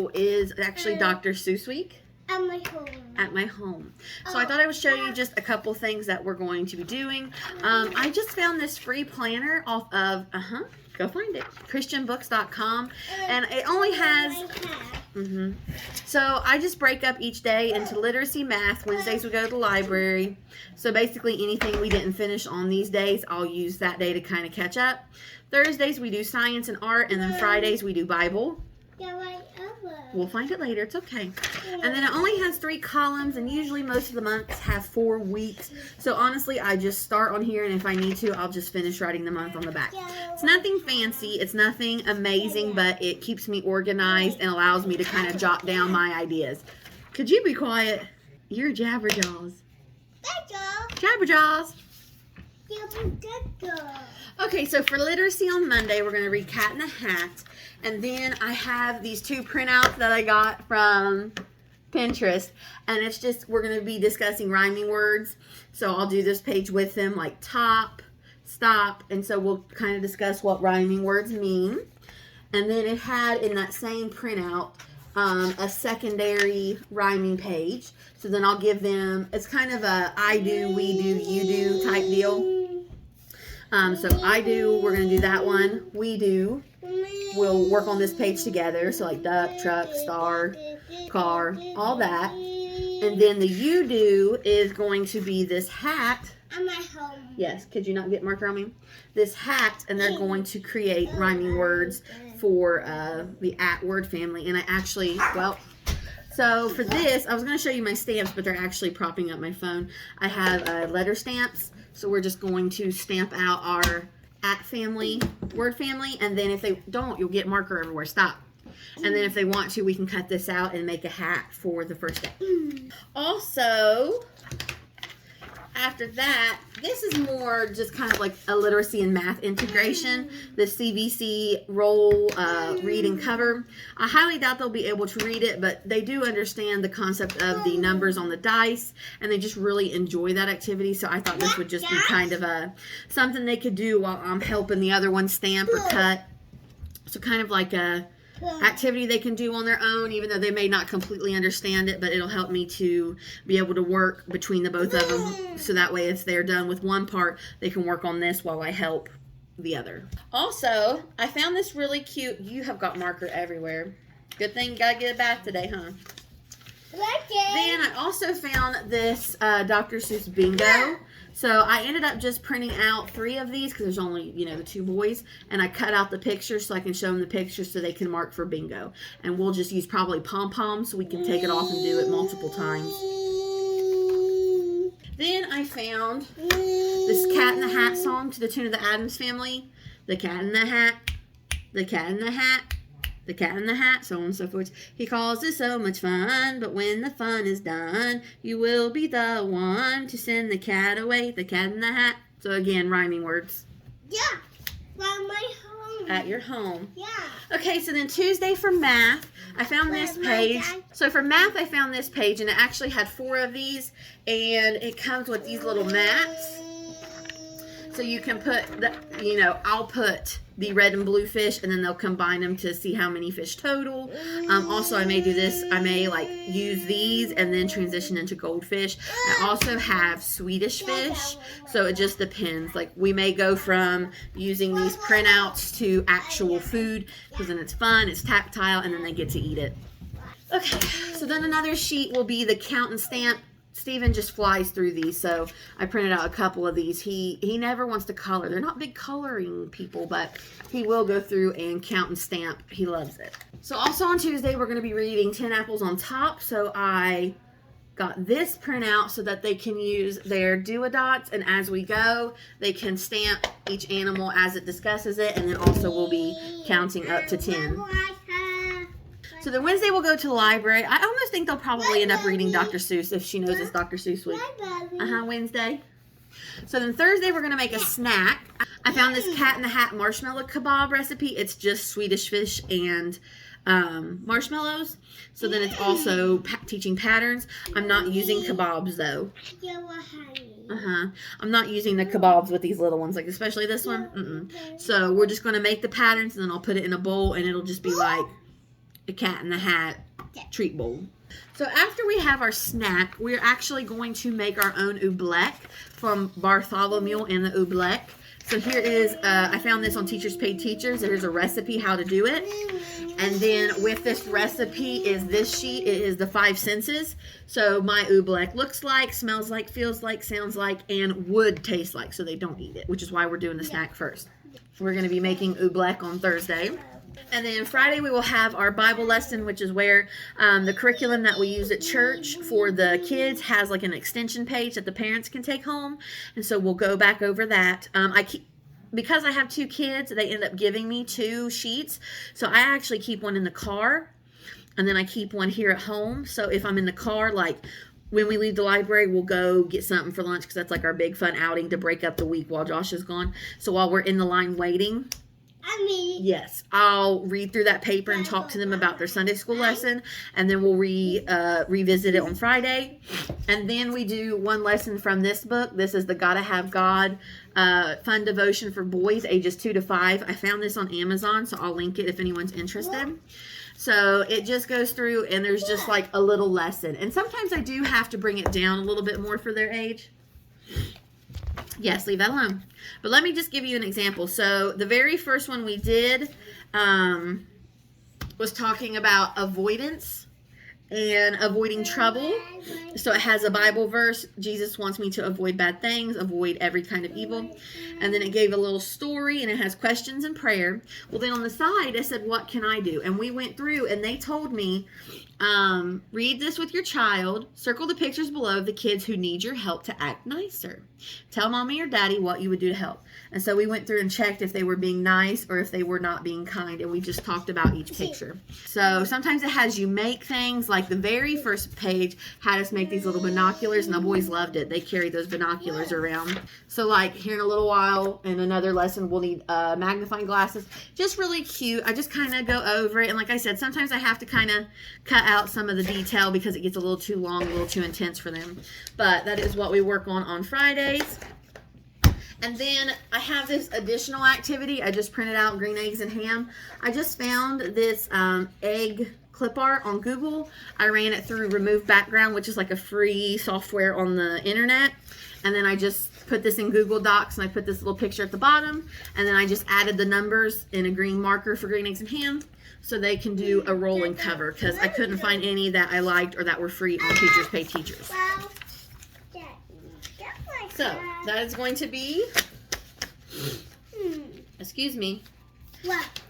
Homeschool is actually Dr. Seuss Week. At my home. At my home. So I thought I would show you just a couple things that we're going to be doing. I just found this free planner off of, go find it, christianbooks.com. And it only has, so I just break up each day into literacy, math. Wednesdays we go to the library. So basically anything we didn't finish on these days, I'll use that day to kind of catch up. Thursdays we do science and art, and then Fridays we do Bible. We'll find it later. It's okay. And then it only has 3 columns, and usually most of the months have 4 weeks. So honestly, I just start on here, and if I need to, I'll just finish writing the month on the back. It's nothing fancy. It's nothing amazing, but it keeps me organized and allows me to kind of jot down my ideas. Could you be quiet? You're Jabberjaws. Jabberjaws. Okay, so for literacy on Monday, we're going to read Cat in the Hat. And then I have these 2 printouts that I got from Pinterest. And it's just, we're going to be discussing rhyming words. So I'll do this page with them, like top, stop. And so we'll kind of discuss what rhyming words mean. And then it had in that same printout a secondary rhyming page. So then I'll give them, it's kind of a I do, we do, you do type deal. So I do, we're going to do that one. We do, we'll work on this page together. So like duck, truck, star, car, all that. And then the you do is going to be this hat. At my home. Yes, could you not get marker on me? This hat, and they're going to create rhyming words for the at word family. And I actually, well, so for this, I was going to show you my stamps, but they're actually propping up my phone. I have letter stamps. So we're just going to stamp out our at family, word family, and then if they don't, you'll get marker everywhere. Stop. And then if they want to, we can cut this out and make a hat for the first day. Also, after that, this is more just kind of like a literacy and math integration. The CVC roll, read and cover. I highly doubt they'll be able to read it, but they do understand the concept of the numbers on the dice, and they just really enjoy that activity. So I thought this would just be kind of something they could do while I'm helping the other one stamp or cut. So kind of like a activity they can do on their own, even though they may not completely understand it, but it'll help me to be able to work between the both of them, so that way if they're done with one part, they can work on this while I help the other. Also, I found this really cute, you have got marker everywhere. Good thing you gotta get a bath today, huh? Then I also found this Dr. Seuss bingo. So I ended up just printing out 3 of these because there's only, the 2 boys. And I cut out the pictures so I can show them the pictures so they can mark for bingo. And we'll just use probably pom-poms so we can take it off and do it multiple times. Then I found this Cat in the Hat song to the tune of the Addams Family. The cat in the hat, the cat in the hat. The cat in the hat, so on and so forth. He calls it so much fun, but when the fun is done, you will be the one to send the cat away. The cat in the hat. So again, rhyming words. Yeah, from my home. At your home. Yeah. Okay, so then Tuesday for math, I found this page. So for math, I found this page, and it actually had 4 of these, and it comes with these little mats. So you can put, I'll put the red and blue fish, and then they'll combine them to see how many fish total. Also, I may do this. I may use these and then transition into goldfish. I also have Swedish fish, so it just depends. Like we may go from using these printouts to actual food, because then it's fun, it's tactile, and then they get to eat it. Okay, so then another sheet will be the count and stamp. Steven just flies through these, so I printed out a couple of these. He never wants to color. They're not big coloring people, but he will go through and count and stamp. He loves it. So also on Tuesday, we're going to be reading 10 Apples on Top. So I got this printout so that they can use their do-a-dots, and as we go, they can stamp each animal as it discusses it, and then also we'll be counting up to 10. So then Wednesday we'll go to the library. I almost think they'll probably end up reading Dr. Seuss if she knows it's Dr. Seuss week. Wednesday. So then Thursday we're going to make a snack. I found this Cat in the Hat marshmallow kebab recipe. It's just Swedish fish and marshmallows. So then it's also teaching patterns. I'm not using kebabs though. I'm not using the kebabs with these little ones, like especially this one. So we're just going to make the patterns, and then I'll put it in a bowl, and it'll just be like a Cat in the Hat treat bowl. So after we have our snack, we're actually going to make our own oobleck from Bartholomew and the oobleck. So here is, I found this on Teachers Paid Teachers. There's a recipe how to do it. And then with this recipe is this sheet. It is the 5 senses. So my oobleck looks like, smells like, feels like, sounds like, and would taste like. So they don't eat it, which is why we're doing the snack first. We're going to be making oobleck on Thursday. And then Friday we will have our Bible lesson, which is where the curriculum that we use at church for the kids has like an extension page that the parents can take home. And so we'll go back over that. Because I have 2 kids, they end up giving me 2 sheets. So I actually keep one in the car, and then I keep one here at home. So if I'm in the car, like when we leave the library, we'll go get something for lunch because that's like our big fun outing to break up the week while Josh is gone. So while we're in the line waiting, yes, I'll read through that paper and talk to them about their Sunday school lesson, and then we'll revisit it on Friday. And then we do one lesson from this book. This is the Gotta Have God fun devotion for boys ages 2 to 5. I found this on Amazon, so I'll link it if anyone's interested. So it just goes through, and there's just like a little lesson. And sometimes I do have to bring it down a little bit more for their age. Yes, leave that alone. But let me just give you an example. So the very first one we did was talking about avoidance and avoiding trouble. So it has a Bible verse. Jesus wants me to avoid bad things, avoid every kind of evil. And then it gave a little story, and it has questions and prayer. Well, then on the side, I said, what can I do? And we went through, and they told me, read this with your child. Circle the pictures below of the kids who need your help to act nicer. Tell mommy or daddy what you would do to help. And so we went through and checked if they were being nice or if they were not being kind. And we just talked about each picture. So sometimes it has you make things. Like the very first page had us make these little binoculars, and the boys loved it. They carried those binoculars around. So like here in a little while in another lesson, we'll need magnifying glasses. Just really cute. I just kind of go over it. And like I said, sometimes I have to kind of cut out some of the detail because it gets a little too long, a little too intense for them. But that is what we work on Fridays. And then I have this additional activity. I just printed out green eggs and ham. I just found this egg clip art on Google. I ran it through Remove Background, which is like a free software on the internet. And then I just put this in Google Docs, and I put this little picture at the bottom. And then I just added the numbers in a green marker for green eggs and ham, so they can do a rolling cover, because I couldn't find any that I liked or that were free on Teachers Pay Teachers. So that is going to be, excuse me,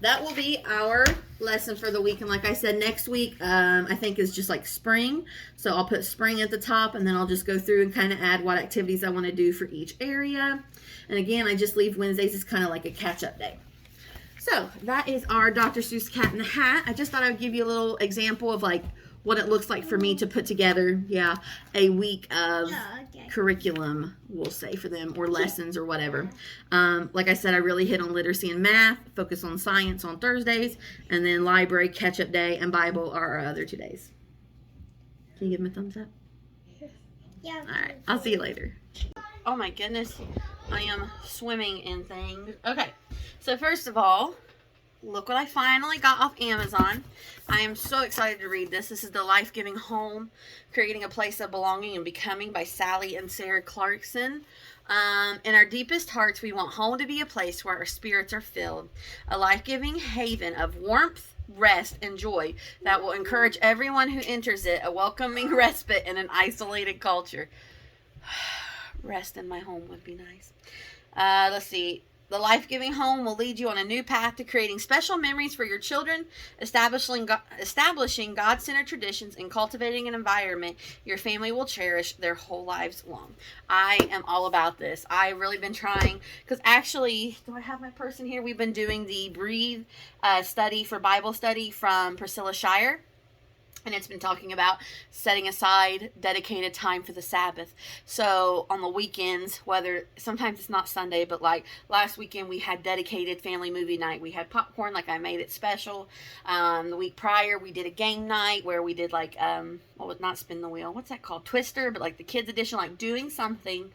that will be our lesson for the week. And like I said, next week I think is just like spring. So I'll put spring at the top, and then I'll just go through and kind of add what activities I want to do for each area. And again, I just leave Wednesdays as kind of like a catch-up day. So that is our Dr. Seuss Cat in the Hat. I just thought I would give you a little example of like what it looks like for me to put together, a week of curriculum, we'll say, for them, or lessons or whatever. Like I said, I really hit on literacy and math, focus on science on Thursdays, and then library, catch-up day, and Bible are our other 2 days. Can you give them a thumbs up? Yeah. All right, I'll see you later. Oh my goodness, I am swimming in things. Okay, so first of all, look what I finally got off Amazon. I am so excited to read this. This is The Life-Giving Home, Creating a Place of Belonging and Becoming by Sally and Sarah Clarkson. In our deepest hearts, we want home to be a place where our spirits are filled, a life-giving haven of warmth, rest, and joy that will encourage everyone who enters it, a welcoming respite in an isolated culture. Rest in my home would be nice. Let's see. The Life-Giving Home will lead you on a new path to creating special memories for your children, establishing God-centered traditions, and cultivating an environment your family will cherish their whole lives long. I am all about this. I've really been trying, because actually, do I have my person here? We've been doing the Breathe study for Bible study from Priscilla Shire. And it's been talking about setting aside dedicated time for the Sabbath. So on the weekends, whether sometimes it's not Sunday, but like last weekend we had dedicated family movie night. We had popcorn, like I made it special. The week prior we did a game night where we did like, not spin the wheel. What's that called? Twister, but like the kids edition, like doing something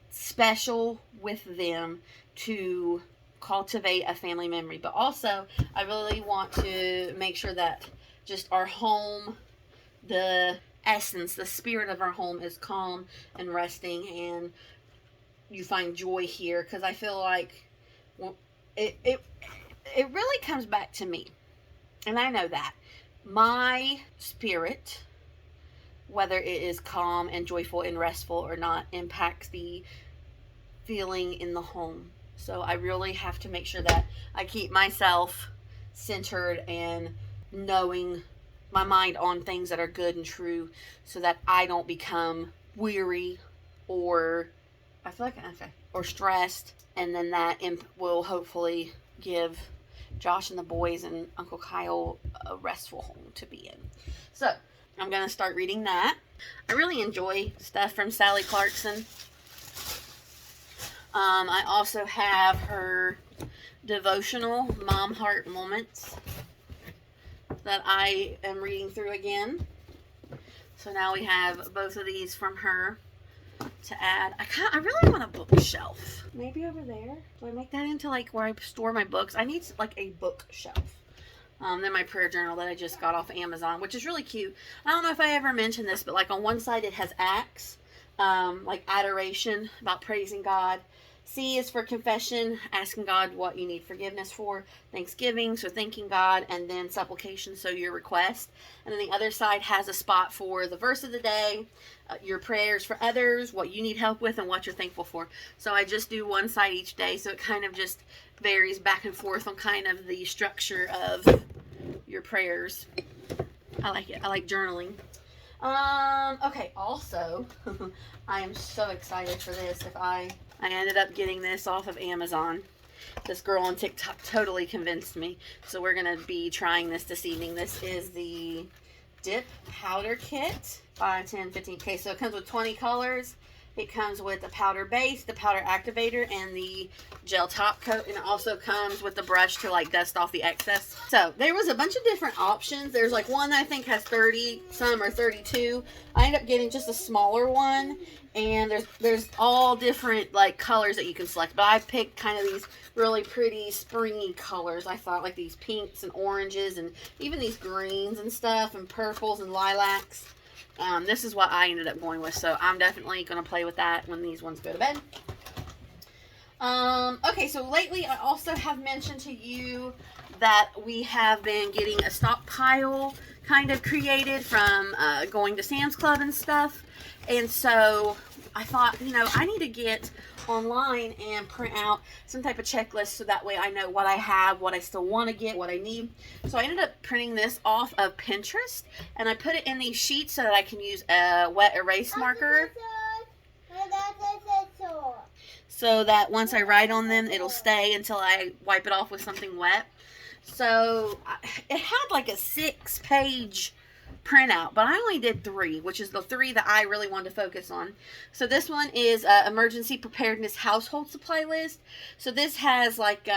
special with them to cultivate a family memory. But also I really want to make sure that just our home, the essence, the spirit of our home is calm and resting, and you find joy here, because I feel like, well, it really comes back to me, and I know that my spirit, whether it is calm and joyful and restful or not, impacts the feeling in the home. So I really have to make sure that I keep myself centered and knowing my mind on things that are good and true, so that I don't become weary or I feel like or stressed, and then that will hopefully give Josh and the boys and Uncle Kyle a restful home to be in. So I'm gonna start reading that. I really enjoy stuff from Sally Clarkson. I also have her devotional Mom Heart Moments that I am reading through again. So now we have both of these from her to add. I really want a bookshelf. Maybe over there. Do I make that into like where I store my books? I need like a bookshelf. Then my prayer journal that I just got off Amazon, which is really cute. I don't know if I ever mentioned this, but like on one side it has acts, like adoration, about praising God. C is for confession, asking God what you need forgiveness for. Thanksgiving, so thanking God, and then supplication, so your request. And then the other side has a spot for the verse of the day, your prayers for others, what you need help with, and what you're thankful for. So I just do one side each day, so it kind of just varies back and forth on kind of the structure of your prayers. I like it. I like journaling. Okay, also, I am so excited for this. I ended up getting this off of Amazon. This girl on TikTok totally convinced me. So we're going to be trying this evening. This is the Dip Powder Kit. 5, 10, 15. Okay, so it comes with 20 colors. It comes with the powder base, the powder activator, and the gel top coat. And it also comes with the brush to like dust off the excess. So there was a bunch of different options. There's like one that I think has 30, some are 32. I ended up getting just a smaller one. And there's all different like colors that you can select. But I picked kind of these really pretty springy colors. I thought like these pinks and oranges and even these greens and stuff and purples and lilacs. This is what I ended up going with, so I'm definitely going to play with that when these ones go to bed. Okay, so lately I also have mentioned to you that we have been getting a stockpile kind of created from going to Sam's Club and stuff. And so I thought, you know, I need to get online and print out some type of checklist so that way I know what I have, what I still want to get, what I need. So I ended up printing this off of Pinterest, and I put it in these sheets so that I can use a wet erase marker, so that once I write on them it'll stay until I wipe it off with something wet. So it had like a 6-page printout, but I only did 3, which is the 3 that I really wanted to focus on. So this one is emergency preparedness household supply list. So this has like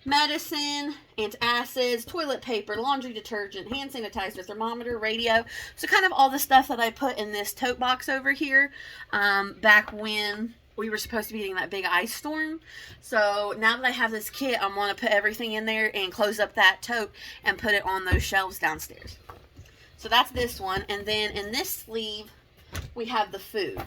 medicine, antacids, toilet paper, laundry detergent, hand sanitizer, thermometer, radio. So kind of all the stuff that I put in this tote box over here back when we were supposed to be getting that big ice storm. So now that I have this kit, I'm going to put everything in there and close up that tote and put it on those shelves downstairs. So that's this one. And then in this sleeve, we have the food.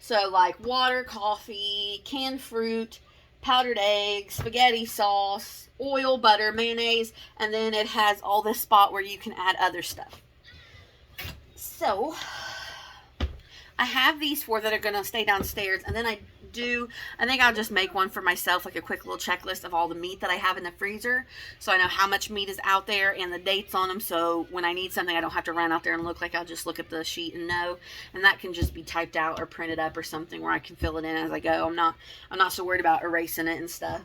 So like water, coffee, canned fruit, powdered eggs, spaghetti sauce, oil, butter, mayonnaise. And then it has all this spot where you can add other stuff. So I have these 4 that are going to stay downstairs. And then I think I'll just make one for myself, like a quick little checklist of all the meat that I have in the freezer, so I know how much meat is out there and the dates on them, so when I need something I don't have to run out there and look. Like I'll just look at the sheet and know, and that can just be typed out or printed up or something where I can fill it in as I go. I'm not so worried about erasing it and stuff.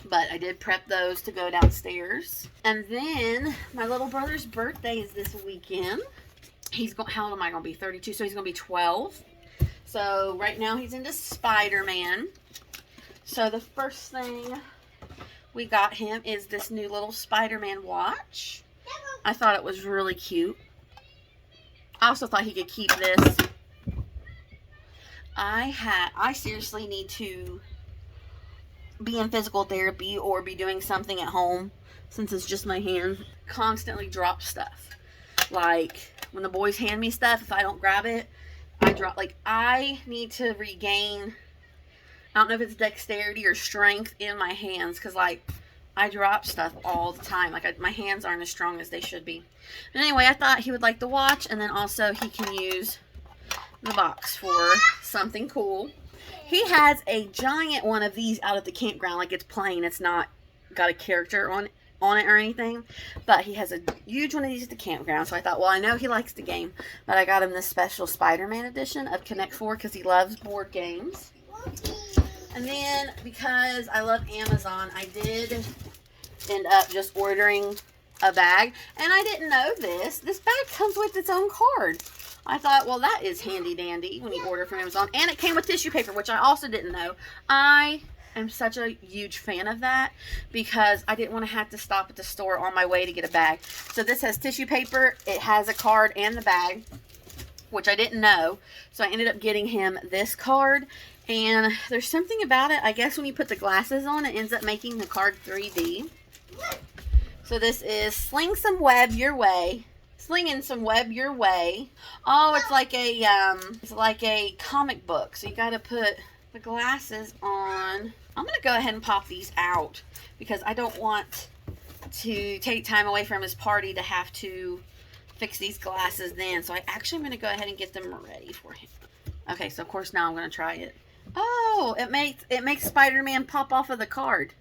But I did prep those to go downstairs. And then my little brother's birthday is this weekend. How old am I going to be? 32, so he's going to be 12. So right now he's into Spider-Man. So the first thing we got him is this new little Spider-Man watch. I thought it was really cute. I also thought he could keep this. I seriously need to be in physical therapy or be doing something at home, since it's just my hands, constantly drop stuff. Like, when the boys hand me stuff, if I don't grab it, I drop. Like, I need to regain, I don't know if it's dexterity or strength in my hands, because, like, I drop stuff all the time. Like, my hands aren't as strong as they should be. But anyway, I thought he would like the watch, and then also he can use the box for something cool. He has a giant one of these out at the campground. Like, it's plain. It's not got a character on it or anything. But he has a huge one of these at the campground. So I thought, well, I know he likes the game. But I got him this special Spider-Man edition of Connect 4 because he loves board games. And then, because I love Amazon, I did end up just ordering a bag. And I didn't know this. This bag comes with its own card. I thought, well, that is handy dandy when you order from Amazon. And it came with tissue paper, which I also didn't know. I am such a huge fan of that because I didn't want to have to stop at the store on my way to get a bag. So this has tissue paper. It has a card and the bag, which I didn't know. So I ended up getting him this card. And there's something about it. I guess when you put the glasses on, it ends up making the card 3D. So this is Sling Some Web Your Way. Slinging some web your way. Oh, it's like a comic book. So you got to put the glasses on. I'm going to go ahead and pop these out because I don't want to take time away from his party to have to fix these glasses then. So I actually am going to go ahead and get them ready for him. Okay, so of course now I'm going to try it. Oh, it makes Spider-Man pop off of the card.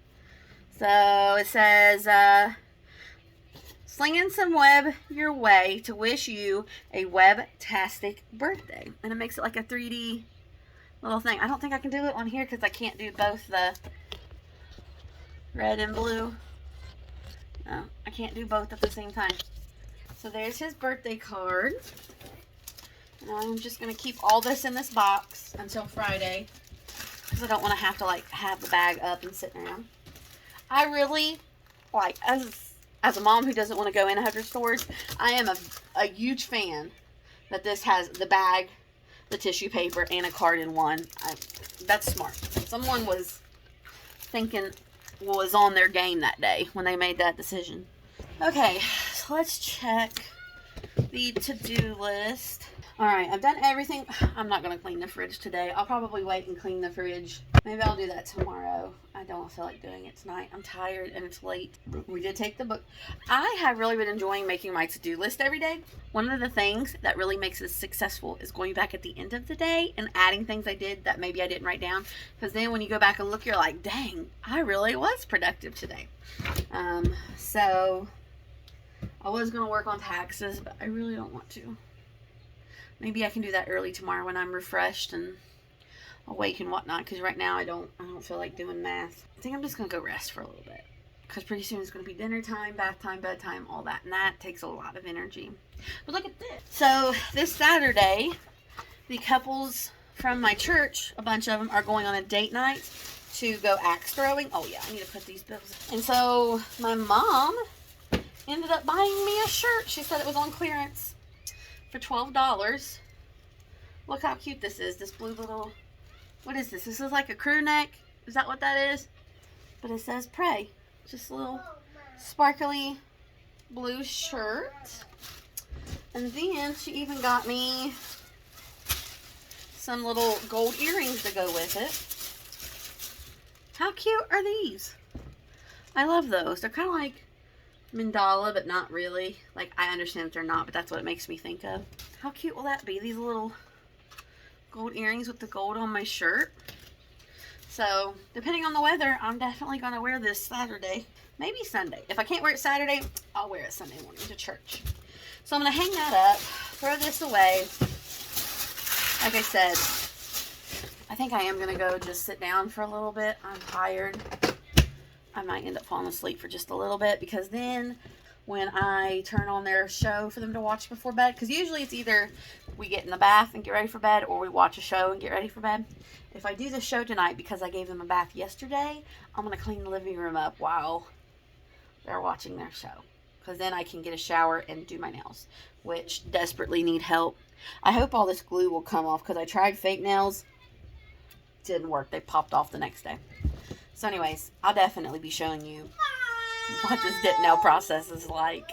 So it says slinging some web your way to wish you a web-tastic birthday. And it makes it like a 3D little thing. I don't think I can do it on here because I can't do both the red and blue. No, I can't do both at the same time. So there's his birthday card. And I'm just going to keep all this in this box until Friday because I don't want to have the bag up and sitting around. I really, as a mom who doesn't want to go in 100 stores, I am a huge fan that this has the bag, the tissue paper, and a card in one. That's smart. Someone was on their game that day when they made that decision. Okay, so let's check the to-do list. Alright, I've done everything. I'm not going to clean the fridge today. I'll probably wait and clean the fridge. Maybe I'll do that tomorrow. I don't feel like doing it tonight. I'm tired and it's late. We did take the book. I have really been enjoying making my to-do list every day. One of the things that really makes it successful is going back at the end of the day and adding things I did that maybe I didn't write down. Because then when you go back and look, you're like, dang, I really was productive today. So I was going to work on taxes, but I really don't want to. Maybe I can do that early tomorrow when I'm refreshed and awake and whatnot. Because right now I don't feel like doing math. I think I'm just going to go rest for a little bit. Because pretty soon it's going to be dinner time, bath time, bedtime, all that. And that takes a lot of energy. But look at this. So this Saturday, the couples from my church, a bunch of them, are going on a date night to go axe throwing. Oh yeah, I need to put these bills in. And so my mom ended up buying me a shirt. She said it was on clearance for $12. Look how cute this is. This blue little, what is this? This is like a crew neck. Is that what that is? But it says pray. Just a little sparkly blue shirt. And then she even got me some little gold earrings to go with it. How cute are these? I love those. They're kind of like mandala, but not really. Like, I understand that they're not, but that's what it makes me think of. How cute will that be? These little gold earrings with the gold on my shirt. So, depending on the weather, I'm definitely going to wear this Saturday. Maybe Sunday. If I can't wear it Saturday, I'll wear it Sunday morning to church. So, I'm going to hang that up, throw this away. Like I said, I think I am going to go just sit down for a little bit. I'm tired. I might end up falling asleep for just a little bit because then when I turn on their show for them to watch before bed, because usually it's either we get in the bath and get ready for bed or we watch a show and get ready for bed. If I do the show tonight because I gave them a bath yesterday, I'm going to clean the living room up while they're watching their show. Because then I can get a shower and do my nails, which desperately need help. I hope all this glue will come off because I tried fake nails. Didn't work. They popped off the next day. So anyways, I'll definitely be showing you what this dip nail process is like.